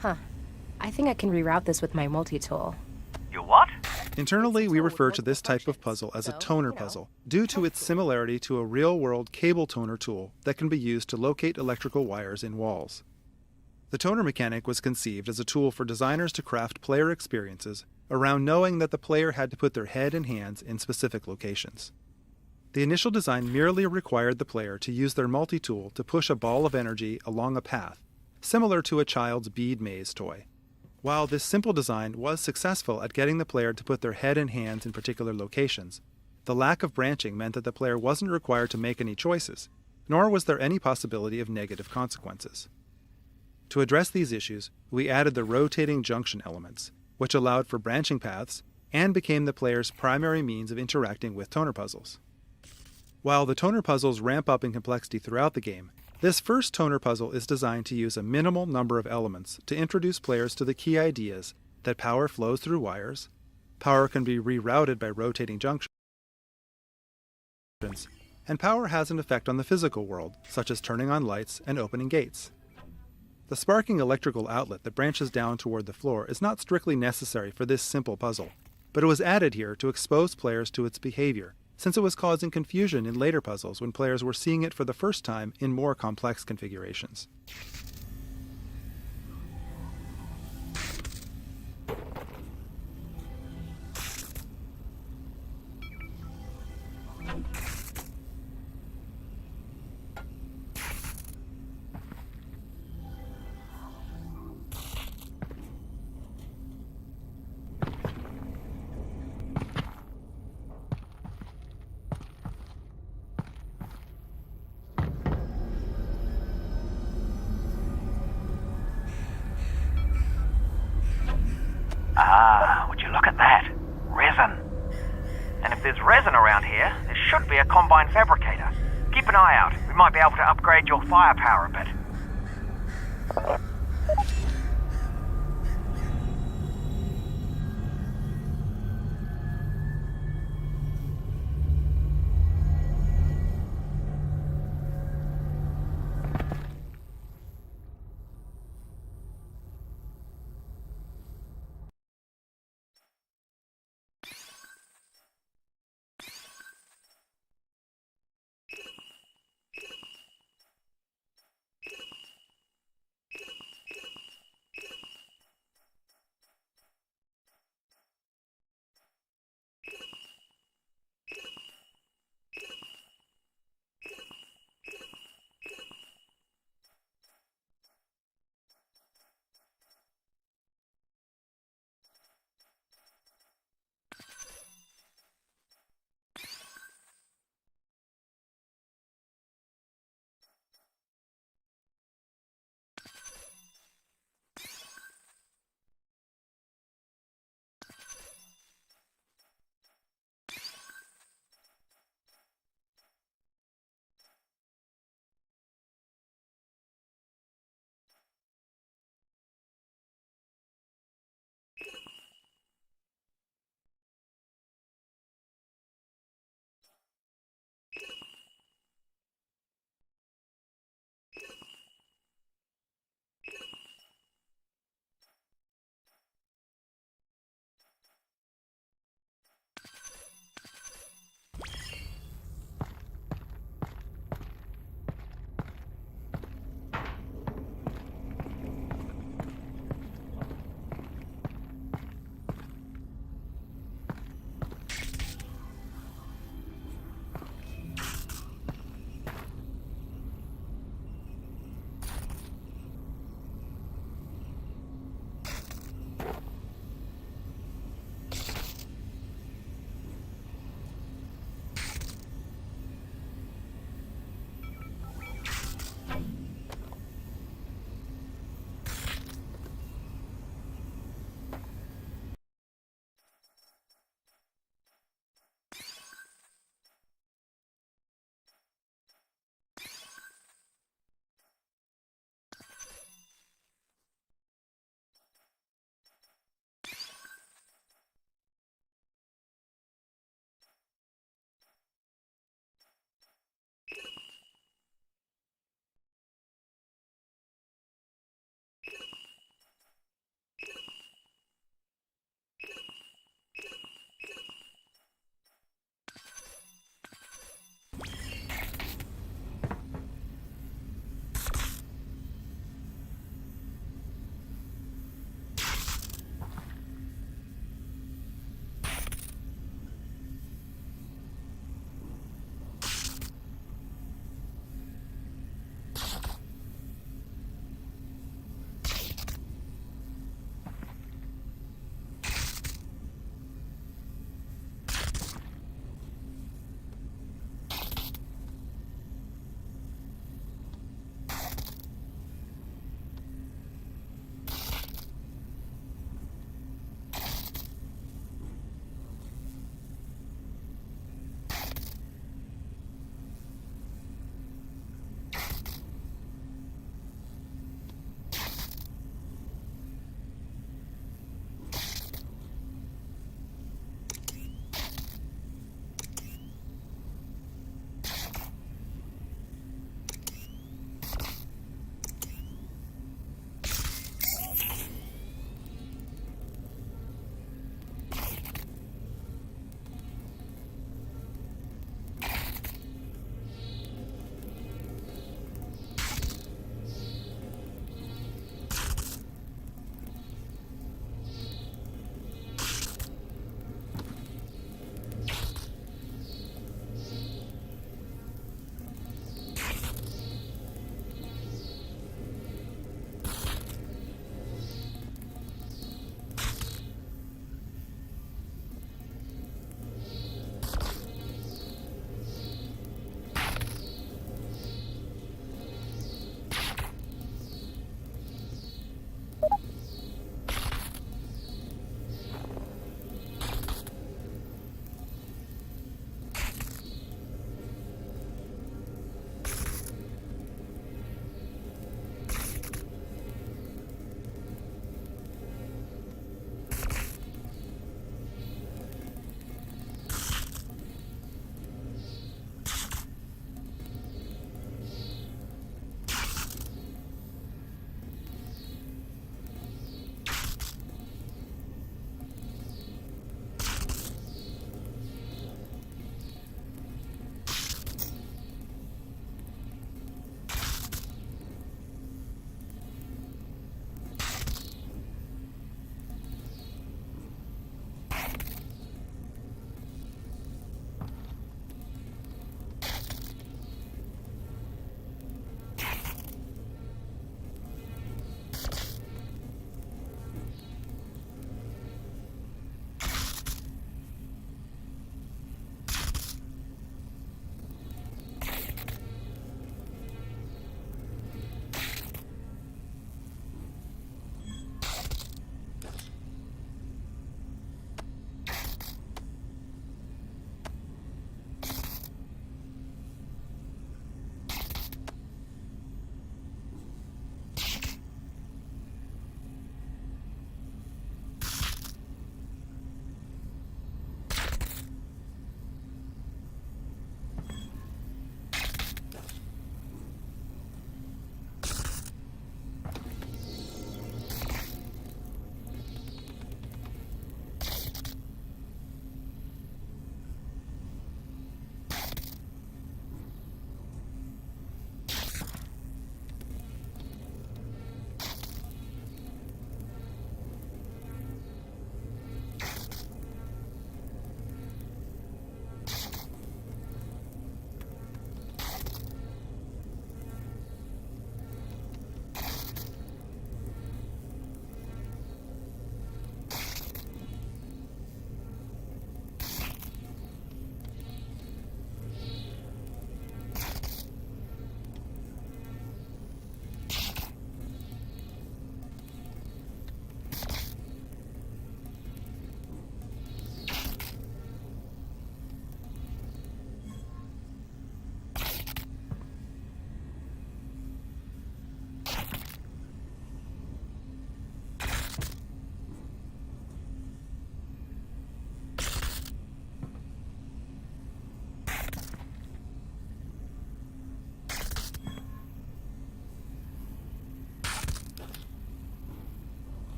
Huh. I think I can reroute this with my multi-tool. You what? Internally, we refer to this type of puzzle as a toner puzzle, due to its similarity to a real-world cable toner tool that can be used to locate electrical wires in walls. The toner mechanic was conceived as a tool for designers to craft player experiences around knowing that the player had to put their head and hands in specific locations. The initial design merely required the player to use their multi-tool to push a ball of energy along a path, similar to a child's bead maze toy. While this simple design was successful at getting the player to put their head and hands in particular locations, the lack of branching meant that the player wasn't required to make any choices. nor was there any possibility of negative consequences. To address these issues, we added the rotating junction elements, which allowed for branching paths and became the player's primary means of interacting with toner puzzles. While the toner puzzles ramp up in complexity throughout the game, this first toner puzzle is designed to use a minimal number of elements to introduce players to the key ideas that power flows through wires, power can be rerouted by rotating junctions, and power has an effect on the physical world, such as turning on lights and opening gates. The sparking electrical outlet that branches down toward the floor is not strictly necessary for this simple puzzle, but it was added here to expose players to its behavior, since it was causing confusion in later puzzles when players were seeing it for the first time in more complex configurations. Ah, would you look at that? Resin. And if there's resin around here, there should be a combine fabricator. Keep an eye out. We might be able to upgrade your firepower a bit.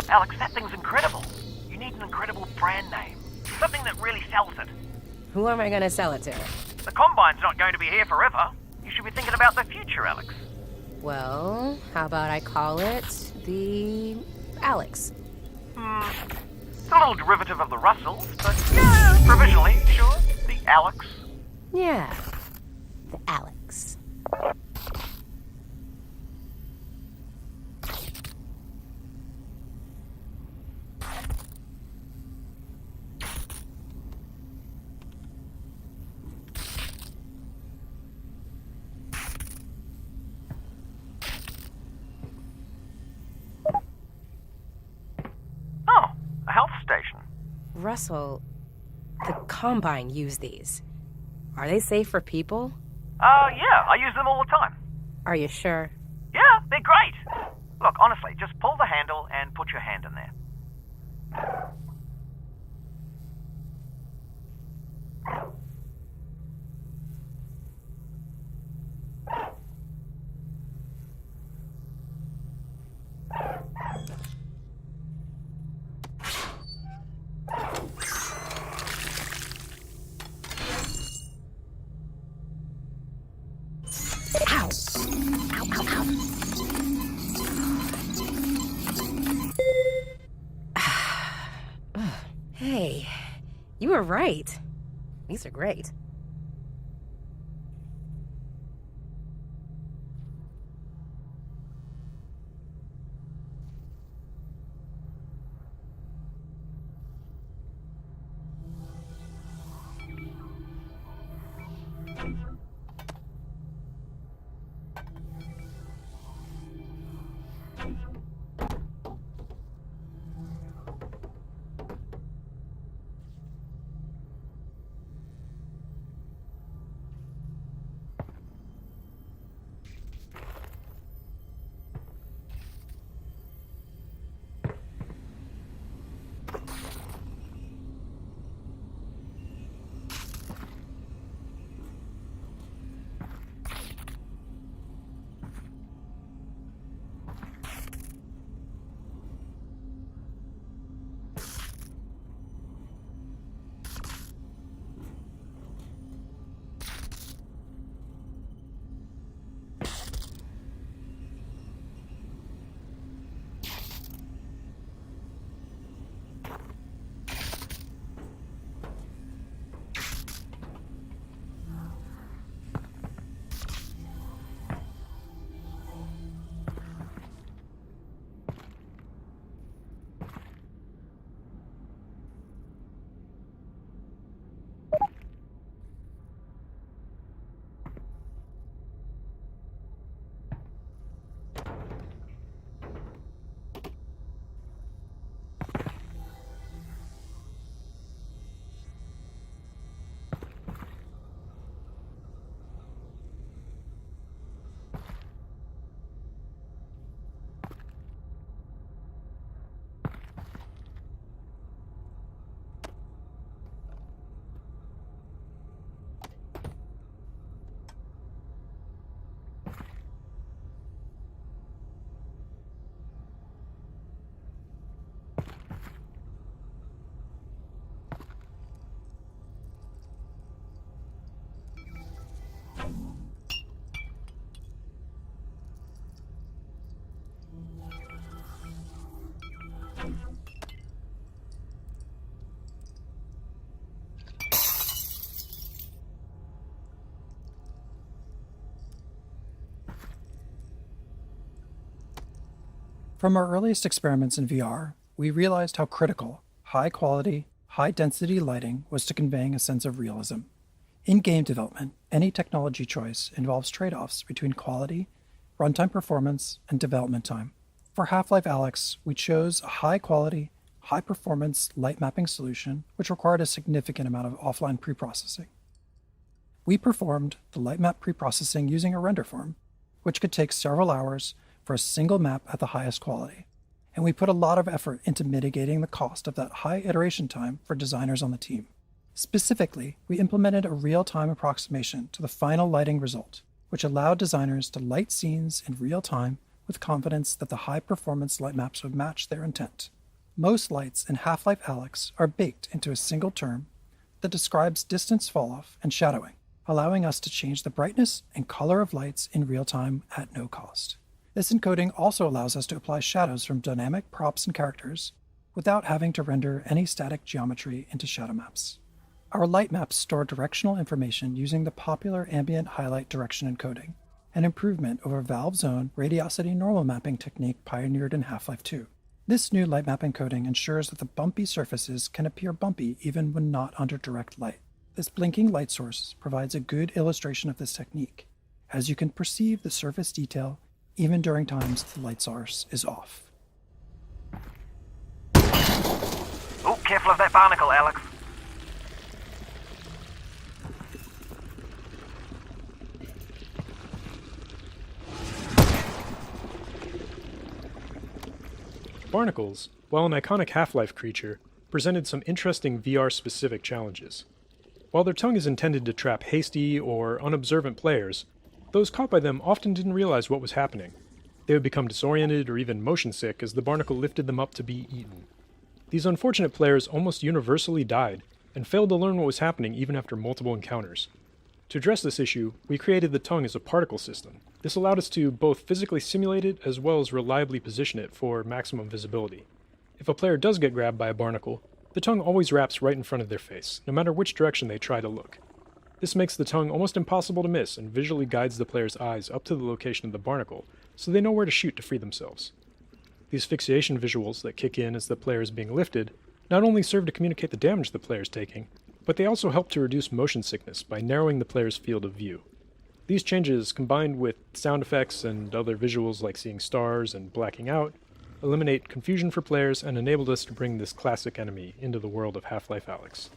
Alex, that thing's incredible. You need an incredible brand name. Something that really sells it. Who am I gonna sell it to? The Combine's not going to be here forever. You should be thinking about the future, Alex. Well, how about I call it the Alex? It's a little derivative of the Russells, but yeah, provisionally, sure. The Alex. Yeah, the Alex. Oh, a health station. Russell, the Combine use these. Are they safe for people? Yeah, I use them all the time. Are you sure? Yeah, they're great. Look, honestly, just pull the handle and put your hand in there. Ow! Ow, ow, ow. Hey, you were right. These are great. From our earliest experiments in VR, we realized how critical high-quality, high-density lighting was to conveying a sense of realism. In game development, any technology choice involves trade-offs between quality, runtime performance, and development time. For Half-Life Alyx, we chose a high-quality, high-performance light mapping solution which required a significant amount of offline preprocessing. We performed the light map preprocessing using a render farm, which could take several hours for a single map at the highest quality, and we put a lot of effort into mitigating the cost of that high iteration time for designers on the team. Specifically, we implemented a real-time approximation to the final lighting result, which allowed designers to light scenes in real time with confidence that the high-performance light maps would match their intent. Most lights in Half-Life Alyx are baked into a single term that describes distance falloff and shadowing, allowing us to change the brightness and color of lights in real time at no cost. This encoding also allows us to apply shadows from dynamic props and characters without having to render any static geometry into shadow maps. Our light maps store directional information using the popular ambient highlight direction encoding, an improvement over Valve's own radiosity normal mapping technique pioneered in Half-Life 2. This new light map encoding ensures that the bumpy surfaces can appear bumpy even when not under direct light. This blinking light source provides a good illustration of this technique, as you can perceive the surface detail even during times the light source is off. Oh, careful of that barnacle, Alex. Barnacles, while an iconic Half-Life creature, presented some interesting VR-specific challenges. While their tongue is intended to trap hasty or unobservant players, those caught by them often didn't realize what was happening. They would become disoriented or even motion sick as the barnacle lifted them up to be eaten. These unfortunate players almost universally died, and failed to learn what was happening even after multiple encounters. To address this issue, we created the tongue as a particle system. This allowed us to both physically simulate it as well as reliably position it for maximum visibility. If a player does get grabbed by a barnacle, the tongue always wraps right in front of their face, no matter which direction they try to look. This makes the tongue almost impossible to miss and visually guides the player's eyes up to the location of the barnacle, so they know where to shoot to free themselves. These fixation visuals that kick in as the player is being lifted not only serve to communicate the damage the player is taking, but they also help to reduce motion sickness by narrowing the player's field of view. These changes, combined with sound effects and other visuals like seeing stars and blacking out, eliminate confusion for players and enabled us to bring this classic enemy into the world of Half-Life Alyx.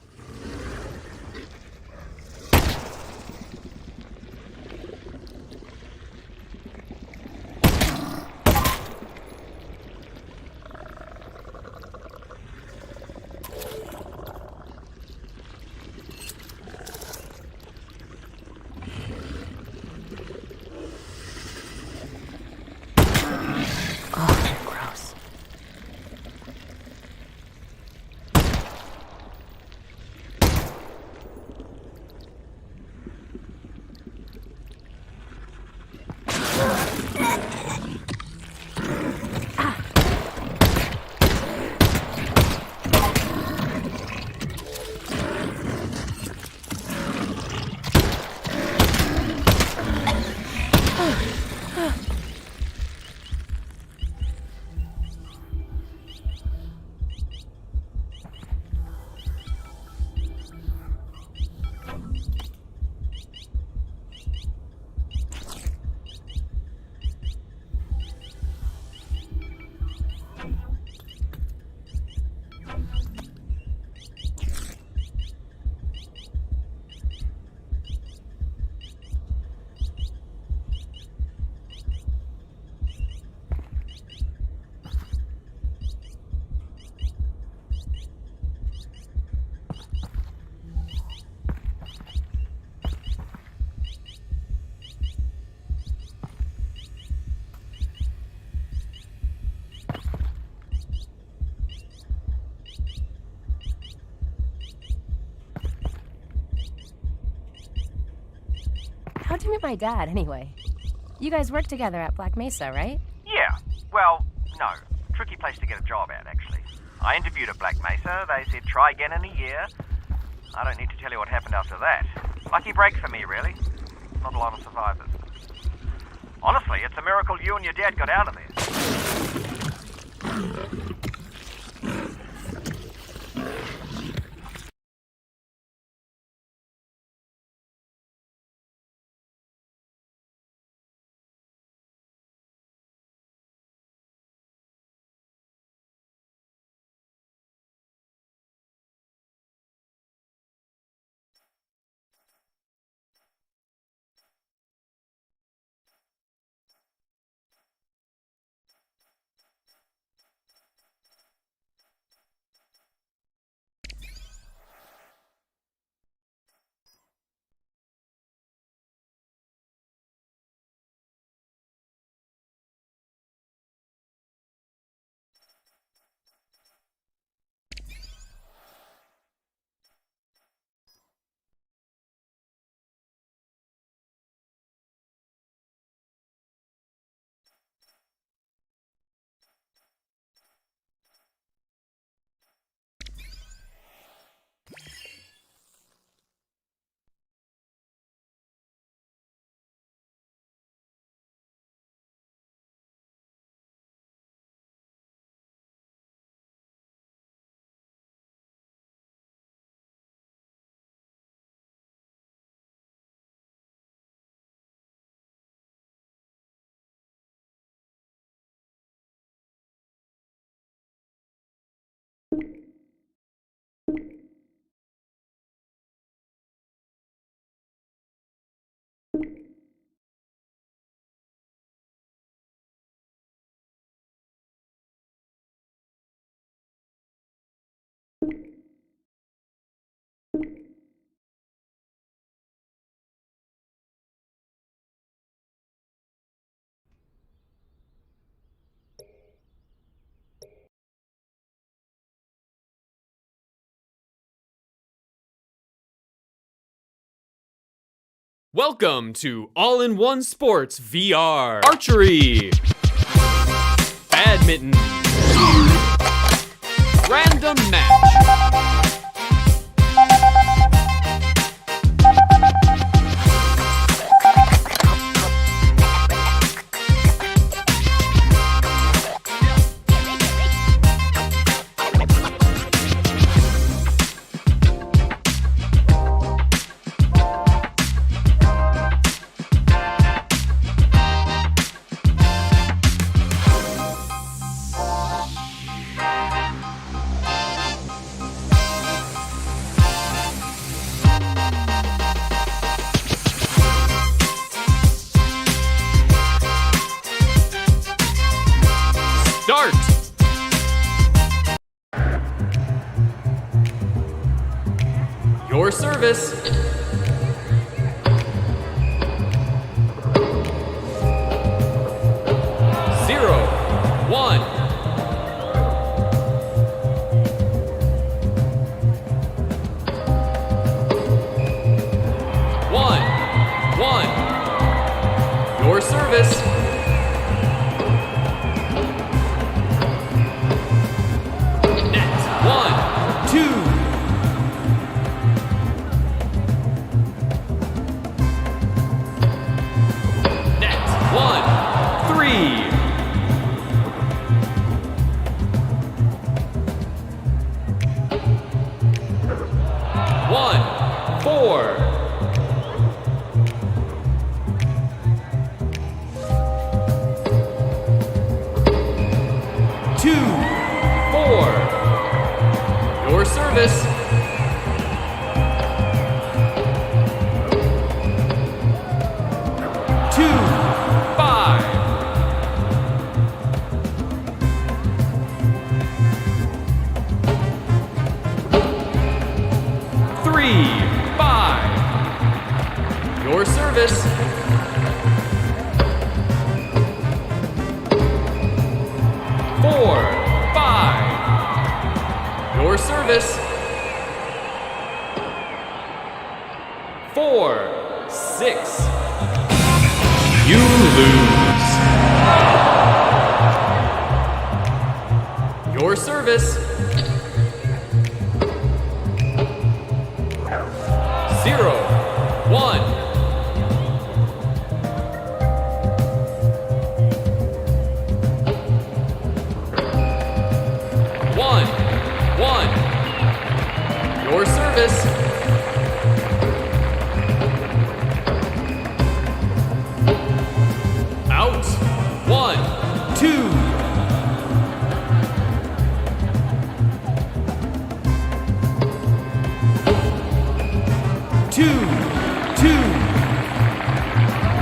Oh, gross. How'd you meet my dad, anyway? You guys work together at Black Mesa, right? Yeah. Well, no. Tricky place to get a job at, actually. I interviewed at Black Mesa. They said try again in a year. I don't need to tell you what happened after that. Lucky break for me, really. Not a lot of survivors. Honestly, it's a miracle you and your dad got out of there. Welcome to All-in-One Sports VR. Archery. Badminton. Random match. Start! Your service. Zero, one. One. Your service. Four. Two, four. Your service. Two, five. Three, five. Your service. Four, five. Your service. Four, six. You lose. Your service. Zero, one. One. Your service. Out. One, two. Two.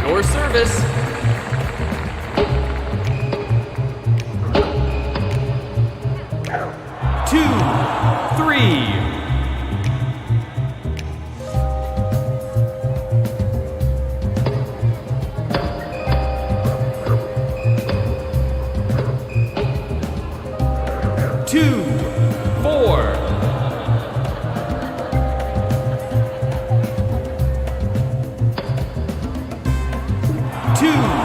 Your service. Two, three. Two, four. Two.